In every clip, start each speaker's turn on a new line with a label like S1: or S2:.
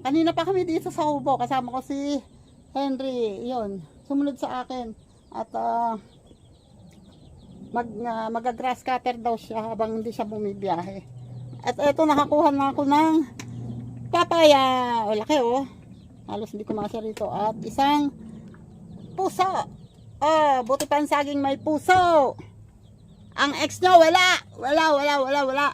S1: Kanina pa kami dito sa Hubo, kasama ko si Henry, yon sumunod sa akin. At mag-grass cutter daw siya habang hindi siya bumibiyahe. At eto, nakakuha na ako ng papaya. O, laki oh. Halos hindi ko masya rito. At isang puso. Oh, buti pa ang saging may puso. Ang ex nyo, wala. Wala.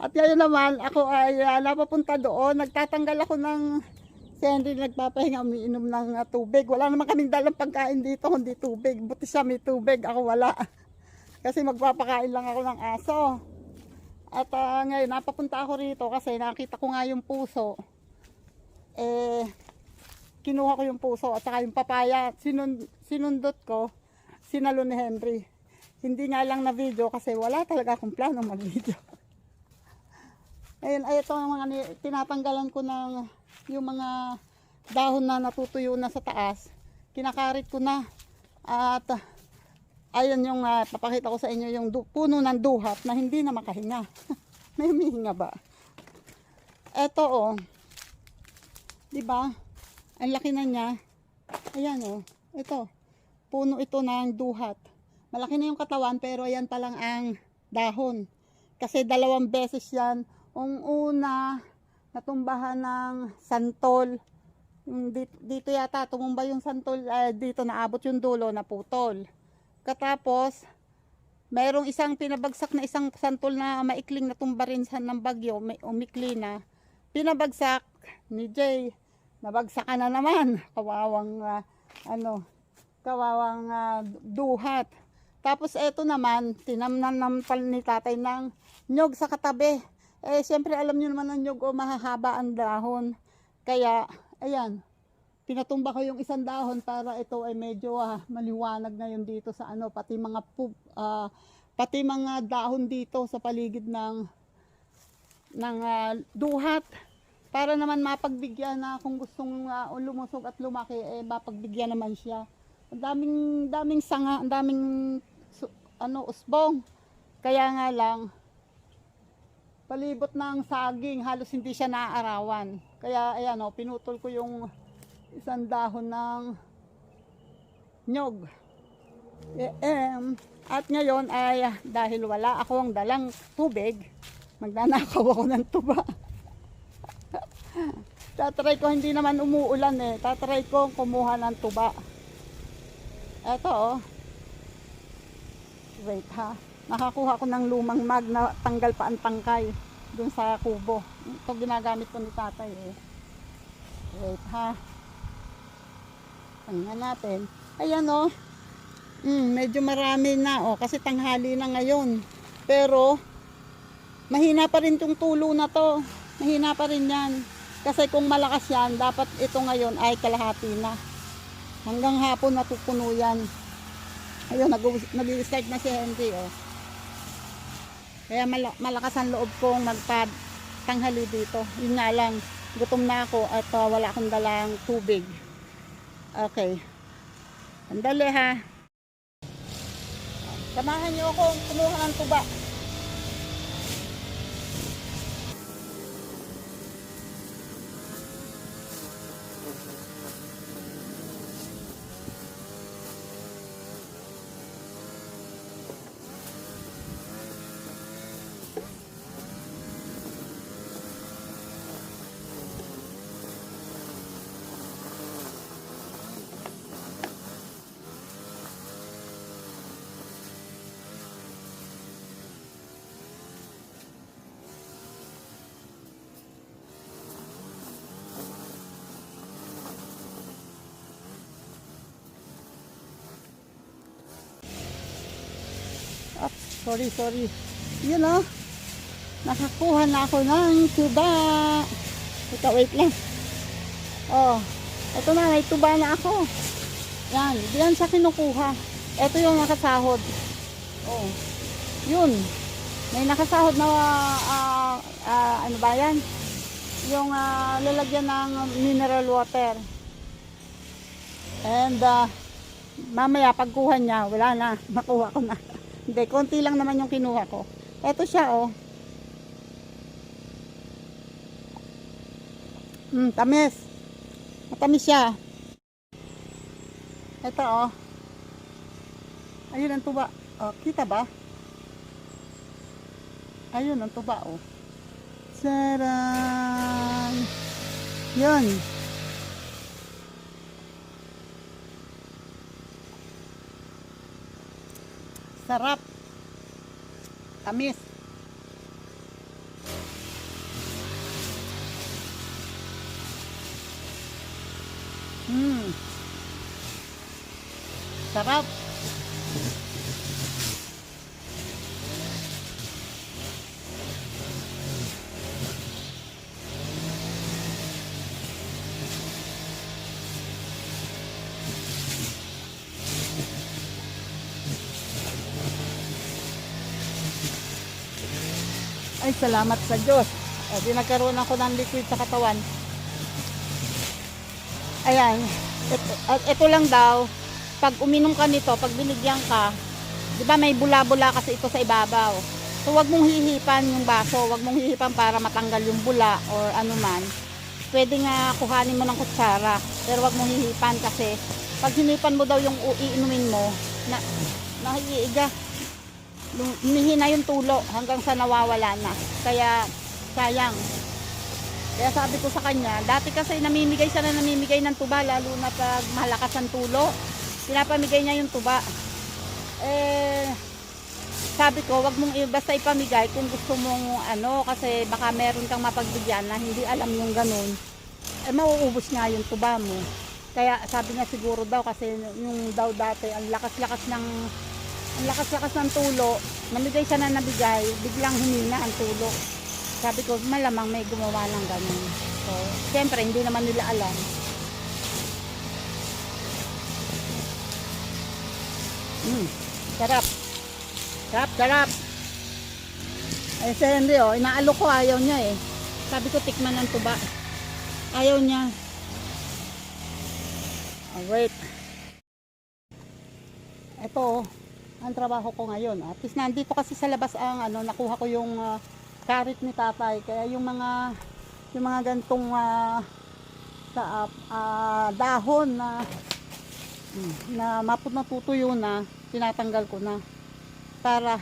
S1: At ngayon naman, ako ay napapunta doon. Nagtatanggal ako ng si Henry, nagpapahinga, umiinom ng tubig. Wala naman kaming dalang pagkain dito, hindi tubig. Buti siya may tubig, ako wala. Kasi magpapakain lang ako ng aso. At ngayon, napapunta ako rito kasi nakita ko nga yung puso. Kinuha ko yung puso at saka yung papaya. Sinundot ko, sinalo ni Henry. Hindi nga lang na video kasi wala talaga akong plano mag-video. Ayun, ay ito ang mga tinatanggalan ko ng yung mga dahon na natutuyo na sa taas. Kinakarit ko na. At ayun yung papakita ko sa inyo yung puno ng duhat na hindi na makahinga. May humihinga ba? Ito oh. 'Di ba? Ang laki na niya. Ayan oh. Ito. Puno ito ng duhat. Malaki na yung katawan pero ayan pa lang ang dahon. Kasi 2 beses 'yan. Ang una, natumbahan ng santol. Dito yata, tumumba yung santol, dito naabot yung dulo, naputol. Katapos, mayroong isang pinabagsak na isang santol na maikling natumba rin ng bagyo, umikli na. Pinabagsak ni Jay. Nabagsakan na naman. Kawawang duhat. Tapos eto naman, tinamnan ni tatay ng nyog sa katabi. Siyempre alam niyo naman ang nyug o mahahaba ang dahon. Kaya, ayan, pinatumba ko yung isang dahon para ito ay medyo maliwanag ngayon dito sa pati mga dahon dito sa paligid ng duhat. Para naman mapagbigyan na kung gustong lumusog at lumaki, mapagbigyan naman siya. Ang daming sanga, ang daming usbong. Kaya nga lang, palibot ng saging, halos hindi siya naaarawan. Kaya ayan o, pinutol ko yung isang dahon ng nyog. At ngayon ay dahil wala akong dalang tubig, magnanakaw ako ng tuba. Tatry ko, hindi naman umuulan tatry ko kumuha ng tuba. Eto o. Wait ha. Nakakuha ko ng lumang mag na tanggal pa ang tangkay dun sa kubo. Ito ginagamit ko ni tatay Wait ha. Tingnan natin. Ayan o. Medyo marami na kasi tanghali na ngayon. Pero mahina pa rin tong tulo na to. Mahina pa rin yan. Kasi kung malakas yan, dapat ito ngayon ay kalahati na. Hanggang hapon natupuno yan. Ayun, nag-start na si Henry Kaya malakas ang loob kong magtanghali dito. Yun nga lang, gutom na ako at wala akong dalang tubig. Okay. Andali ha. Samahan niyo ako kumuha ng tuba. Sorry. Yun nakakuha na ako ng tuba. Wait lang. Ito na, may tuba na ako. Yan, diyan siya kinukuha. Ito yung nakasahod. Yun. May nakasahod na ano ba yan? Yung lalagyan ng mineral water. And mamaya pagkuha niya, wala na, makuha ko na. Hindi, konti lang naman yung kinuha ko. Eto siya, oh. Tamis. Matamis siya. Eto, oh. Ayun ang tuba. Oh, kita ba? Ayun ang tuba, oh. Sarang. Yun. Sarap. Tamis. Sarap. Ay, salamat sa Diyos. Di nagkaroon ako ng liquid sa katawan. Ayan. Ito lang daw. Pag uminom ka nito, pag binigyan ka, di ba may bula-bula kasi ito sa ibabaw. So, wag mong hihipan yung baso. Wag mong hihipan para matanggal yung bula or ano man. Pwede nga kuhanin mo ng kutsara. Pero wag mong hihipan kasi pag hinipan mo daw yung iinumin mo, nahiiga. Humihina yung tulo hanggang sa nawawala na. Kaya sayang. Kaya sabi ko sa kanya, dati kasi namimigay ng tuba, lalo na pag malakas ang tulo, pinapamigay niya yung tuba. Sabi ko, wag mong basta ipamigay kung gusto mong ano, kasi baka meron kang mapagbigyan na hindi alam yung ganun. Mauubos nga yung tuba mo. Kaya sabi niya siguro daw kasi yung daw dati ang lakas-lakas ng tulo, namigay siya na nabigay, biglang humina ang tulo. Sabi ko, malamang may gumawa ng ganun. So, siyempre, hindi naman nila alam. Sarap. Sarap. Ay, si Henry, oh, inaalok ko, ayaw niya eh. Sabi ko, tikman ng tuba. Ayaw niya. Oh, wait. Ito, oh. Ang trabaho ko ngayon. At least nandito kasi sa labas ang ano, nakuha ko yung karit ni tatay. Kaya yung mga gantong dahon na natutuyo na, tinatanggal ko na para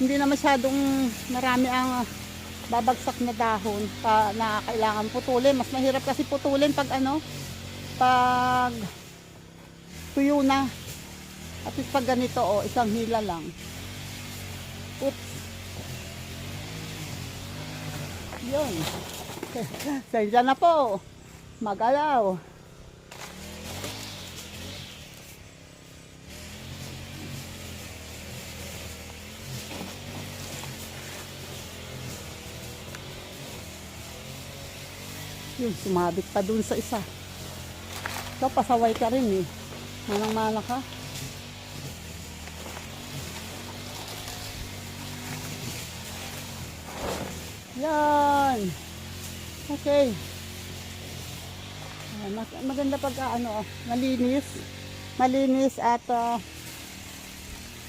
S1: hindi na masyadong marami ang babagsak na dahon na kailangan putulin. Mas mahirap kasi putulin pag pag tuyo na. At least pag ganito, oh, isang hila lang. Oops. Yun. Sensya na po. Magalaw. Yun, sumabit pa dun sa isa. So, pasaway ka rin eh. Manang-mana ka. Yan. Okay. Maganda pag malinis at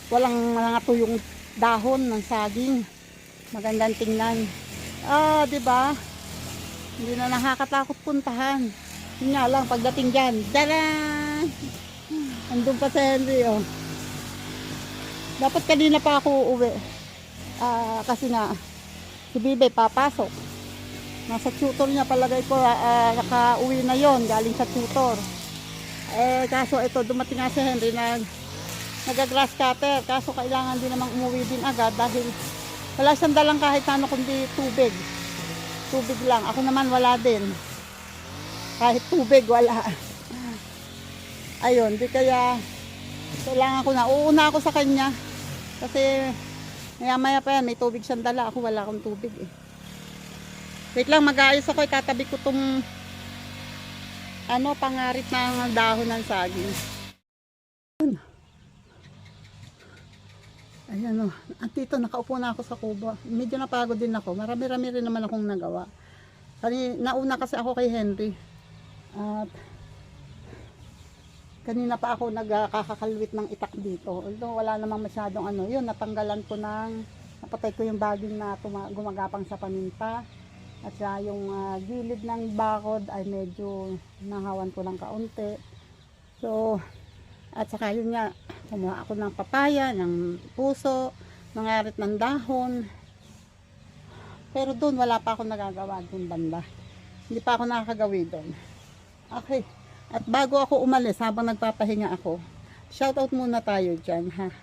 S1: walang mga tuyong dahon ng saging. Magandang tingnan. Di ba? Hindi na nakakatakot puntahan. Yun nga lang pagdating diyan. Daran! Andun pa si Henry, oh. Dapat kanina pa ako uuwi. Kasi nga si Bibay papasok. Nasa tutor niya palagay ko, naka-uwi na yon galing sa tutor. Kaso ito, dumating nga si Henry na nag-grass cutter. Kaso kailangan din namang umuwi din agad dahil wala siyang dalang kahit ano kundi tubig. Tubig lang. Ako naman wala din. Kahit tubig, wala. Ayun, di kaya kailangan ko na. Uuna ako sa kanya. Kasi maya pa yan, may tubig siyang dala. Ako wala akong tubig eh. Wait lang, mag-aayos ako. Itatabi ko itong pangarit ng dahon ng saging. Ayan o. Dito, nakaupo na ako sa kubo. Medyo napagod din ako. Marami-rami rin naman akong nagawa. Nauna kasi ako kay Henry. At Kanina pa ako nagkakakalwit ng itak dito. Although wala namang masyadong ano, yun, napanggalan ko napatay ko yung baging na gumagapang sa paminta. At saka yung gilid ng bakod ay medyo nahawan ko ng kaunti. So, at saka yun nga, kumuha ako ng papaya, ng puso, ng arit ng dahon. Pero doon wala pa ako nagagawa doon banda. Hindi pa ako nakakagawi doon. Okay. At bago ako umalis, habang nagpapahinga ako, shoutout muna tayo dyan, ha?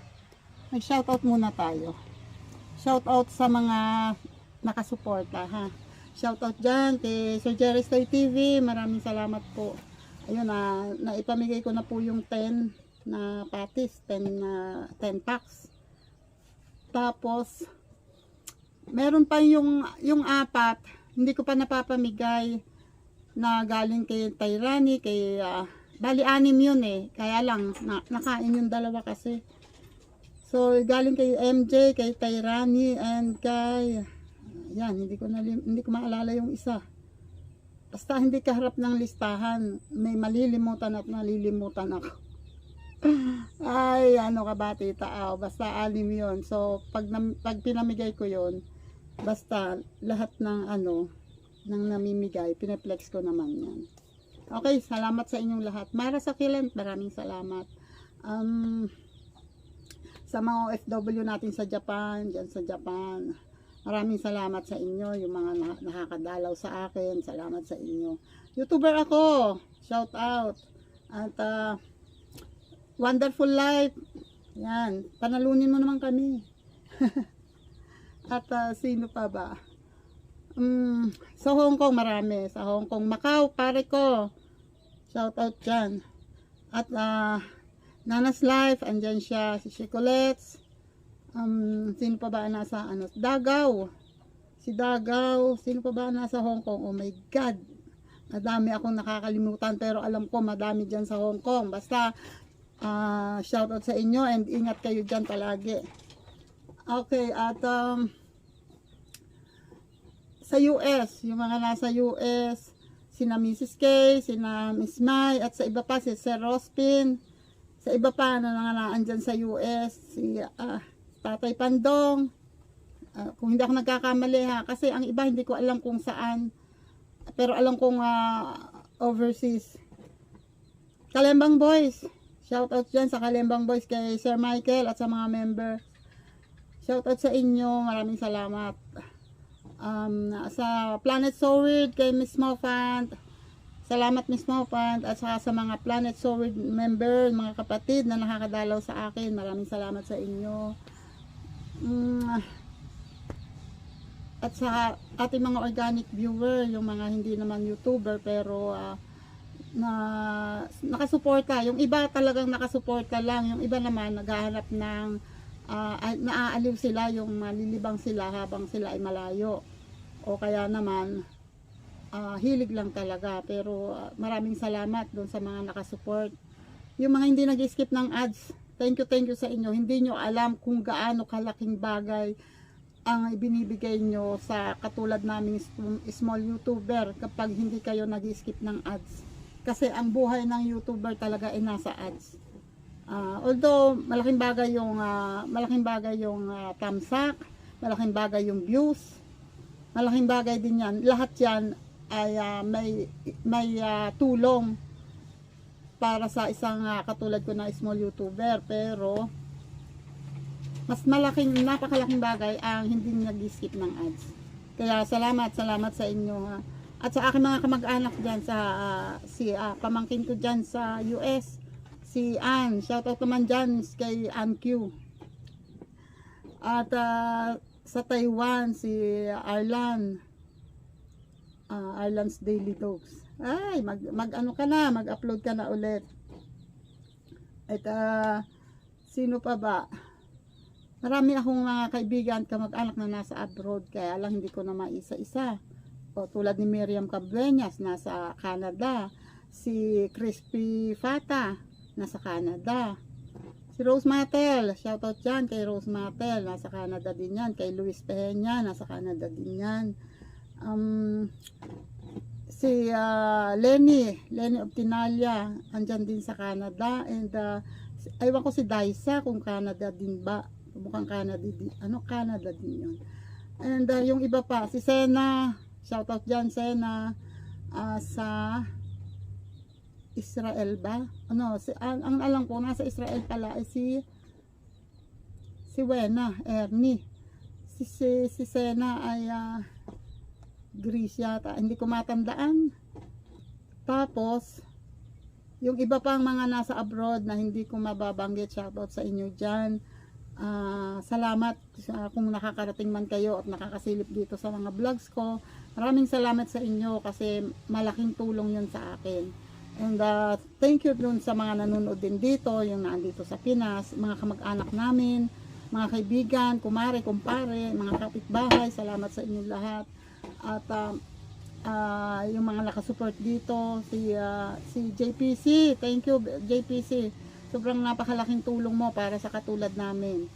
S1: Mag-shoutout muna tayo. Shoutout sa mga nakasuporta, ha? Shoutout dyan kay Sir Jerry Stoy TV. Maraming salamat po. Ayun, naipamigay ko na po yung 10 na patis, 10 packs. Tapos, meron pa yung 4, hindi ko pa napapamigay na galing kay Tayrani, kay bali 6 yun kaya lang nakain yung 2 kasi. So galing kay MJ, kay Tayrani, and kay hindi ko maalala yung isa. Basta hindi kaharap ng listahan, may malilimutan at nalilimutan ako. Ay, ano ka ba tita? Basta 6 yun. So pag pinamigay ko yun, basta lahat ng nang namimigay, pinaplex ko naman yan. Okay, salamat sa inyong lahat. Mara sa Kilent, maraming salamat. Sa mga OFW natin sa Japan, dyan sa Japan, maraming salamat sa inyo. Yung mga nakakadalaw sa akin, salamat sa inyo. YouTuber ako, shout out. At Wonderful Life, yan, panalunin mo naman kami. At sino pa ba? Sa Hong Kong marami. Sa Hong Kong, Macau, pare ko. Shout out dyan. At Nana's Life, andyan siya. Si Chicolets. Sino pa ba nasa Davao? Si Davao. Sino pa ba nasa Hong Kong? Oh my God. Madami akong nakakalimutan. Pero alam ko madami dyan sa Hong Kong. Basta shout out sa inyo. And ingat kayo dyan palagi. Okay. At sa US, yung mga nasa US, sina Mrs. K, sina Miss Mai, at sa iba pa si Sir Rospin, sa iba pa na nanganaan dyan sa US, si Tatay Pandong, kung hindi ako nagkakamali ha, kasi ang iba hindi ko alam kung saan, pero alam kong overseas. Kalembang Boys, shout out dyan sa Kalembang Boys kay Sir Michael at sa mga member. Shout out sa inyo, maraming salamat. Sa Planet So Weird kay Miss Mofant, salamat Miss Mofant, at saka sa mga Planet So Weird member, mga kapatid na nakakadalaw sa akin, maraming salamat sa inyo. At sa ating mga organic viewer, yung mga hindi naman YouTuber pero nakasuporta, yung iba talagang nakasuporta lang, yung iba naman naghahanap ng naaaliw sila, yung malilibang sila habang sila ay malayo, o kaya naman hilig lang talaga. Pero maraming salamat doon sa mga nakasupport. Yung mga hindi nag-skip ng ads, thank you sa inyo. Hindi nyo alam kung gaano kalaking bagay ang ibinibigay nyo sa katulad naming small YouTuber kapag hindi kayo nag-skip ng ads, kasi ang buhay ng YouTuber talaga ay nasa ads. Although malaking bagay yung tamsak, malaking bagay yung views, malaking bagay din yan. Lahat yan ay may tulong para sa isang katulad ko na small YouTuber. Pero mas napakalaking bagay ang hindi nag-skip ng ads. Kaya salamat sa inyo ha. At sa aking mga kamag-anak dyan pamangkin ko dyan sa US, si Ann, shoutout naman dyan kay Ann Q. At sa Taiwan, si Arlan's Daily Dogs. Ay, mag-upload ka na ulit. At sino pa ba? Marami akong mga kaibigan, kamag-anak na nasa abroad, kaya lang hindi ko na maisa-isa. O tulad ni Miriam Cabreñas, nasa Canada. Si Crispy Fata, nasa Canada. Si Rose Matel, shoutout dyan kay Rose Matel, nasa Canada din yan. Kay Luis Peña, nasa Canada din yan. si Lenny of Tinalia, andyan din sa Canada. And aywan ko si Daisa kung Canada din ba, mukhang Canada din, Canada din yun. And yung iba pa, si Sena, shoutout dyan Sena, sa Israel ba? Ang alam ko nasa Israel pala ay si Wena, Ernie. Si Sena ay Greece yata, hindi ko matandaan. Tapos yung iba pang mga nasa abroad na hindi ko mababanggit, shoutout sa inyo dyan. Salamat kung nakakarating man kayo at nakakasilip dito sa mga vlogs ko. Maraming salamat sa inyo kasi malaking tulong yun sa akin. And thank you dun sa mga nanonood din dito, yung nandito sa Pinas, mga kamag-anak namin, mga kaibigan, kumare, kumpare, mga kapitbahay, salamat sa inyo lahat. At yung mga nakasupport dito, si JPC, thank you JPC. Sobrang napakalaking tulong mo para sa katulad namin.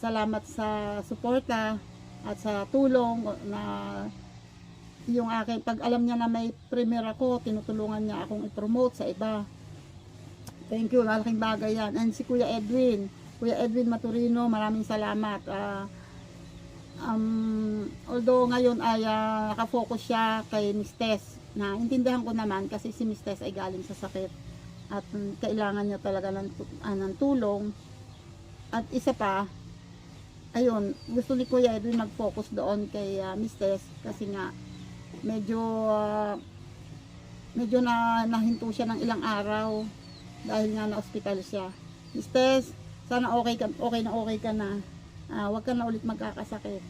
S1: Salamat sa suporta at sa tulong na yung akin, pag alam niya na may premiere ako, tinutulungan niya akong i-promote sa iba. Thank you, malaking bagay yan. And si Kuya Edwin Maturino, maraming salamat. Although ngayon ay nakafocus siya kay Miss Tess, na intindihan ko naman kasi si Miss Tess ay galing sa sakit at kailangan niya talaga ng tulong. At isa pa, ayun, gusto ni Kuya Edwin mag-focus doon kay Miss Tess kasi nga medyo nahinto siya ng ilang araw dahil nga na-hospital siya. Miss Tess, sana okay ka na. Huwag ka na ulit magkakasakit.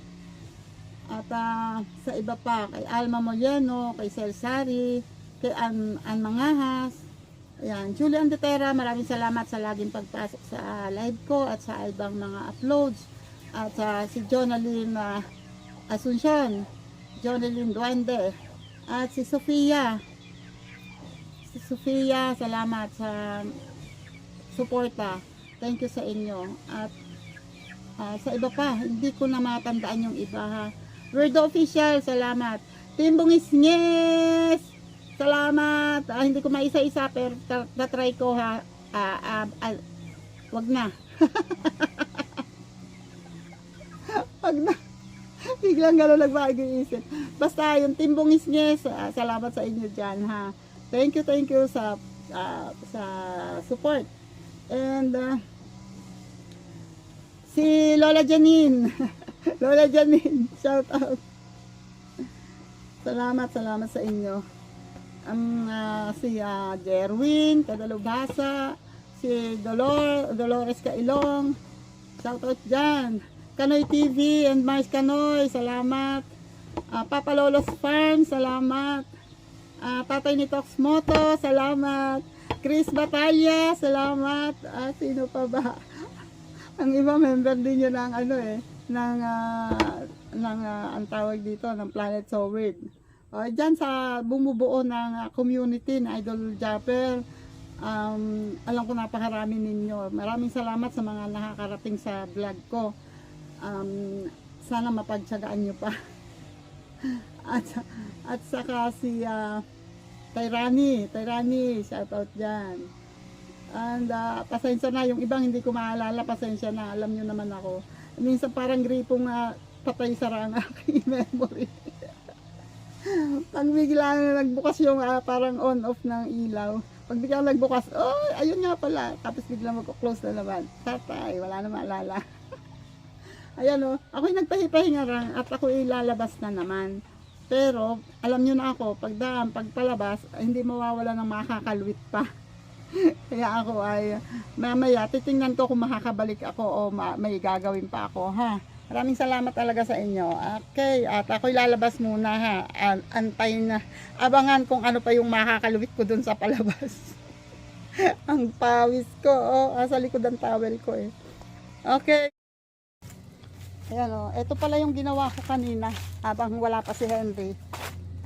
S1: At sa iba pa, kay Alma Molleno, kay Celsari, kay Ann Mangahas, ayan, Julian Detera, maraming salamat sa laging pagpasok sa live ko at sa ibang mga uploads. At si Jonalyn Asuncion, Jonalyn Duende, at si Sofia, salamat sa suporta. Thank you sa inyo. At sa iba pa, hindi ko na matandaan yung iba ha. Word Official, salamat. Team Bungisnges, salamat. Hindi ko maisa-isa pero tatry ko ha. Wag na. Wag na. Biglang gano'n nagbago yung isip. Basta yung Team Bungisnges, salamat sa inyo dyan ha. Thank you sa support. And si Lola Janine, shout out. Salamat sa inyo. Si Jerwin Kadalubhasa, si Dolores Kailong, shout out dyan. Kanoy TV and Mars Kanoy, salamat. Papa Lolos Farm, salamat. Tatay ni Tox Moto, salamat. Chris Batalya, salamat. Sino pa ba? Ang iba member din yun ng ang tawag dito ng Planet So Weird. Diyan sa bumubuo ng community na Idol Japper, alam ko napakarami ninyo. Maraming salamat sa mga nakakarating sa vlog ko. Sana mapagtsagaan nyo pa. at saka si Tayrani, shout out dyan. And pasensya na, yung ibang hindi ko maalala, pasensya na, alam nyo naman ako. Minsan parang gripong patay sara ang aking memory. Pag bigla na nagbukas yung parang on-off ng ilaw, pag bigla nagbukas, ayun nga pala, tapos bigla mag-close na naman. Tatay, wala na maalala. Ayan ako'y nagpahipahinga lang at ako'y lalabas na naman. Pero, alam nyo na ako, pagpalabas, hindi mawawala ng makakalwit pa. Kaya ako ay, mamaya, titingnan ko kung makakabalik ako o may gagawin pa ako, ha. Maraming salamat talaga sa inyo. Okay, at ako'y lalabas muna, ha. Antayin na, abangan kung ano pa yung makakalwit ko dun sa palabas. Ang pawis ko, sa likod ang towel ko eh. Okay. Ayan ito pala yung ginawa ko kanina habang wala pa si Henry.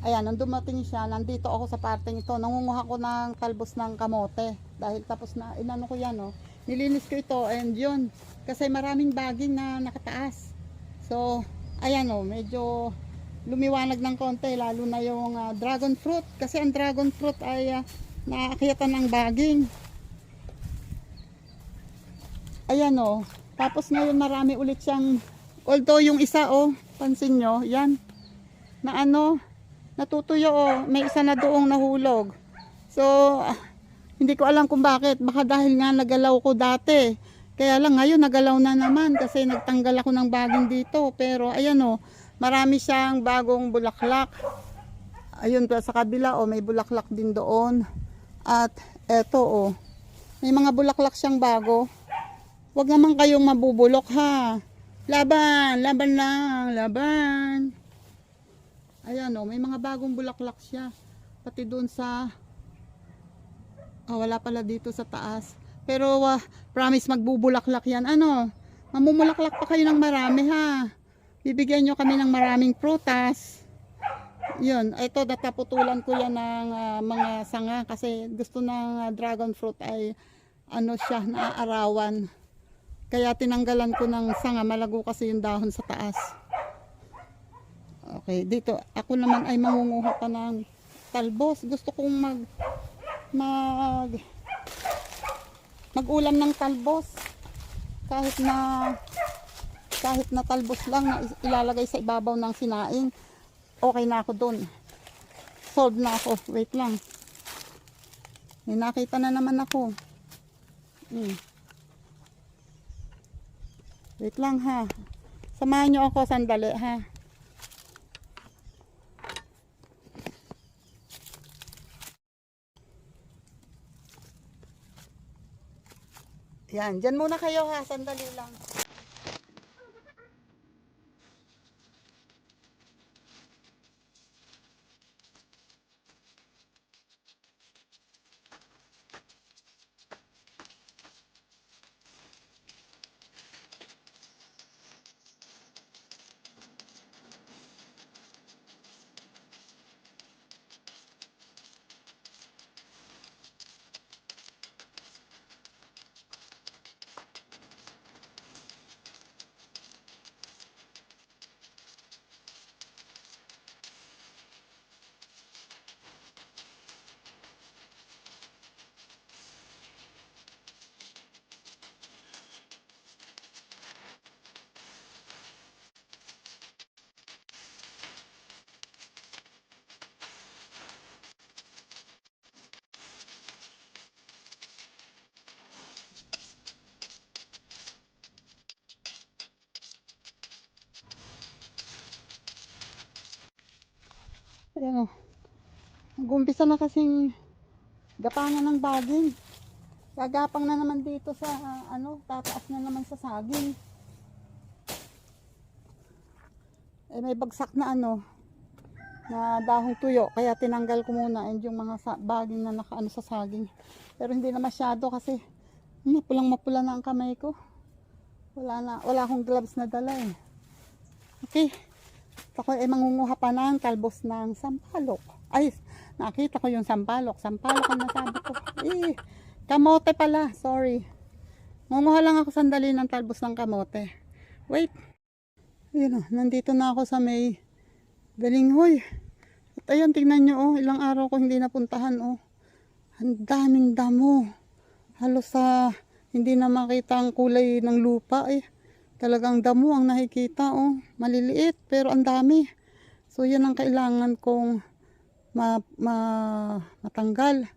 S1: Ayan, nung dumating siya, nandito ako sa parteng ito. Nangunguha ko ng talbos ng kamote. Dahil tapos na, inano ko yan nilinis ko ito and yun. Kasi maraming baging na nakataas. So, ayan medyo lumiwanag ng konti, lalo na yung dragon fruit, kasi ang dragon fruit ay naakyatan ng baging. Ayan oh. Tapos ngayon marami ulit siyang, although yung isa oh, pansin nyo, yan, na ano, natutuyo oh, may isa na doong nahulog. So, hindi ko alam kung bakit, baka dahil nga nagalaw ko dati. Kaya lang ngayon nagalaw na naman kasi nagtanggal ako ng baging dito. Pero ayan oh, marami siyang bagong bulaklak. Ayun pa sa kabila oh, may bulaklak din doon. At eto oh, may mga bulaklak siyang bago. Huwag naman kayong mabubulok ha. Laban, laban lang, laban. Ayan oh, may mga bagong bulaklak siya. Pati doon sa wala pala dito sa taas. Pero promise magbubulaklak yan. Ano? Mamumulaklak pa kayo ng marami ha. Bibigyan nyo kami ng maraming prutas. Yun, ito nataputulan ko yan ng mga sanga kasi gusto ng dragon fruit ay ano siya, naaarawan. Kaya tinanggalan ko ng sanga, malago kasi yung dahon sa taas. Okay, dito ako naman ay mangunguha pa ng talbos. Gusto kong mag-ulam ng talbos. Kahit na talbos lang na ilalagay sa ibabaw ng sinaing. Okay na ako doon. Solved na ako. Wait lang. May nakita na naman ako. Wait lang ha. Samahan nyo ako sandali ha. Yan. Dyan muna kayo ha. Sandali lang. Ayan o. Nag-umpisa na kasing gapangan ng baging. Gagapang na naman dito sa tataas na naman sa saging. May bagsak na na dahong tuyo. Kaya tinanggal ko muna yung mga baging na nakaano sa saging. Pero hindi na masyado kasi mapulang-mapula na ang kamay ko. Wala akong gloves na dala eh. Okay. Ako ay mangunguha pa ng talbos ng sampalok. Ay, nakita ko yung sampalok. Sampalok ang nasabi ko. Kamote pala. Sorry. Mangunguha lang ako sandali ng talbos ng kamote. Wait. Ayun nandito na ako sa may Balinghoy. At ayan, tingnan nyo ilang araw ko hindi napuntahan Ang daming damo. Halos hindi na makita ang kulay ng lupa Talagang damo ang nakikita maliliit pero ang dami. So yan ang kailangan kong matanggal.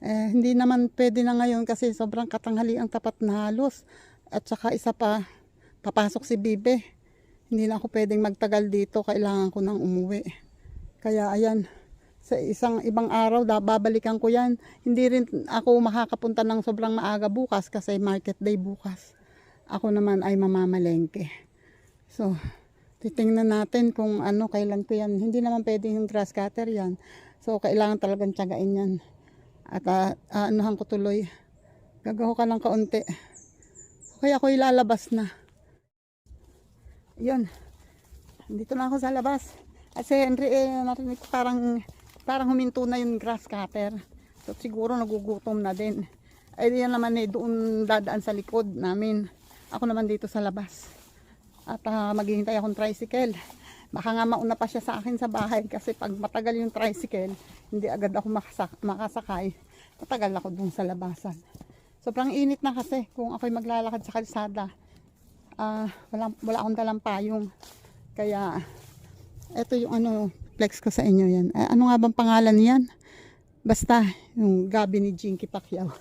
S1: Hindi naman pwede na ngayon kasi sobrang katanghali ang tapat na halos. At saka isa pa, papasok si Bibe. Hindi na ako pwedeng magtagal dito, kailangan ko nang umuwi. Kaya ayan, sa isang ibang araw babalikan ko yan. Hindi rin ako makakapunta ng sobrang maaga bukas kasi market day bukas. Ako naman ay mamamalengke. So, titingnan natin kung kailan ko yan. Hindi naman pwede yung grass cutter yan. So, kailangan talagang tiyagain yan. At anuhan ko tuloy. Gagaho ka ng kaunti. Kaya ako ilalabas na. Yun. Dito na ako sa labas. Kasi narinig ko parang huminto na yung grass cutter. So, siguro nagugutom na din. Ay, yan naman doon dadaan sa likod namin. Ako naman dito sa labas. At maghihintay akong tricycle. Baka nga mauna pa siya sa akin sa bahay kasi pag matagal yung tricycle, hindi agad ako makasakay. Matagal ako dun sa labasan. Sobrang init na kasi kung ako'y maglalakad sa kalsada. Wala akong dalang payong. Kaya, ito yung flex ko sa inyo yan. Ano nga bang pangalan niyan? Basta, yung gabi ni Jinky Pacquiao.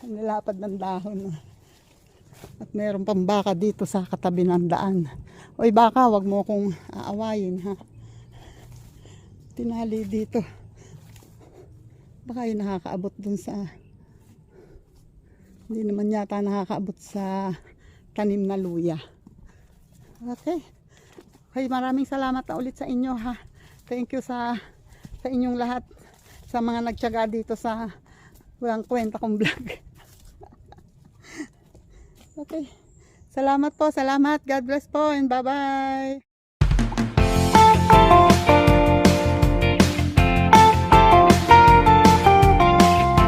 S1: Ang nilapad ng dahon. At meron pang baka dito sa katabi ng daan. Oy baka, wag mo akong aawayin ha. Tinali dito. Baka yung nakakaabot dun sa... Hindi naman yata nakakaabot sa tanim na luya. Okay. Okay, maraming salamat na ulit sa inyo ha. Thank you sa inyong lahat. Sa mga nagtiyaga dito sa walang kwenta kong vlog. Okay. Salamat po, salamat. God bless po and bye-bye.